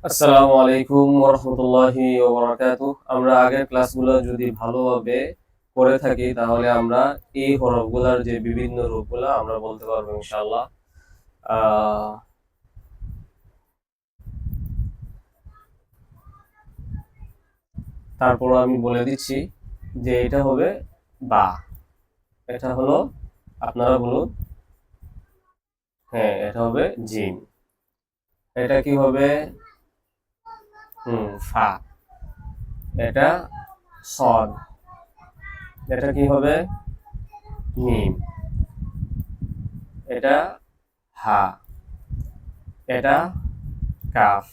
আসসালামু আলাইকুম ওয়া রাহমাতুল্লাহি ওয়া বারাকাতুহু। আমরা আগের ক্লাসগুলো যদি ভালোভাবে করে থাকি তাহলে আমরা এই হরফগুলার যে বিভিন্ন রূপগুলা আমরা বলতে পারবো ইনশাআল্লাহ। আহ, তারপর আমি বলে দিচ্ছি যে এটা হবে বা, এটা হলো, আপনারা বলুন। হ্যাঁ, এটা হবে জিম। এটা কি হবে? ফা। এটা সদ। এটা কি হবে? মিম। এটা হা। এটা কাফ।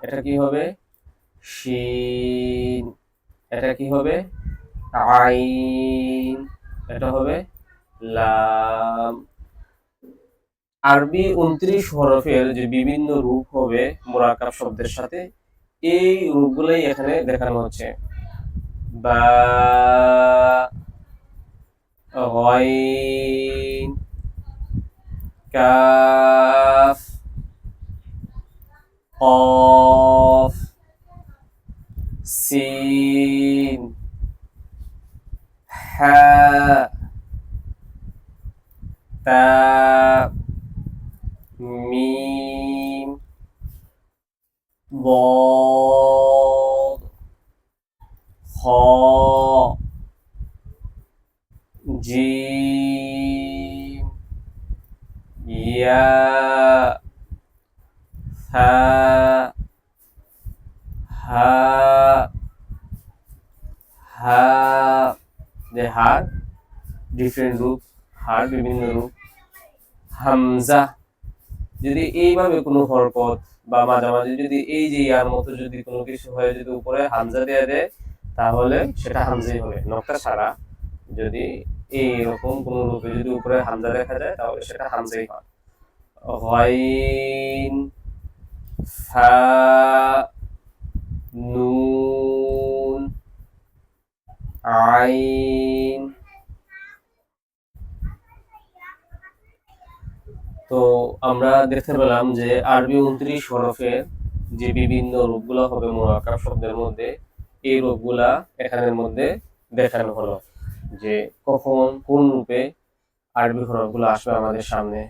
এটা কি হবে? শিন। এটা কি হবে? আইন। এটা হবে লাম। আরবি 29 হরফের যে বিভিন্ন রূপ হবে মুরাক্কাব শব্দের সাথে, এই রূপগুলোই এখানে দেখানো হচ্ছে। বা, গইন, কাফ, কফ, সিন, হা, তা, মিম, ضاد، খ, জিম, ইয়া, ফা, হা, হা, যে হার ডিফারেন্ট রূপ, হার বিভিন্ন রূপ। হামজা, যদি এইভাবে কোনো হরকত বা মাঝামাঝি যদি এই যে ইয়ার মতো যদি কোনো কিছু হয়, যদি উপরে হামজা দিয়ে দেয় তাহলে সেটা হামজাই হবে, নকটা ছাড়া। যদি এইরকম কোনো রূপে যদি উপরে হামজা দেখা যায় তাহলে সেটা হামজাই হয়। গাইন, ফা, নুন, আইন। তো আমরা দেখতে পেলাম যে আরবি 29 হরফের যে বিভিন্ন রূপগুলো হবে মুরাক্কাব শব্দের মধ্যে, এই রূপগুলা এখানের মধ্যে দেখানো হলো, যে কখন কোন রূপে আরবি হরফগুলো আসবে আমাদের সামনে।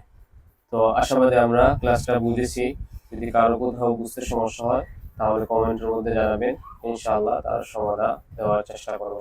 তো আশাবাদী আমরা ক্লাসটা বুঝেছি। যদি কারো কোথাও বুঝতে সমস্যা হয় তাহলে কমেন্টের মধ্যে জানাবেন, ইনশাআল্লাহ তার সমাধান দেওয়ার চেষ্টা করবো।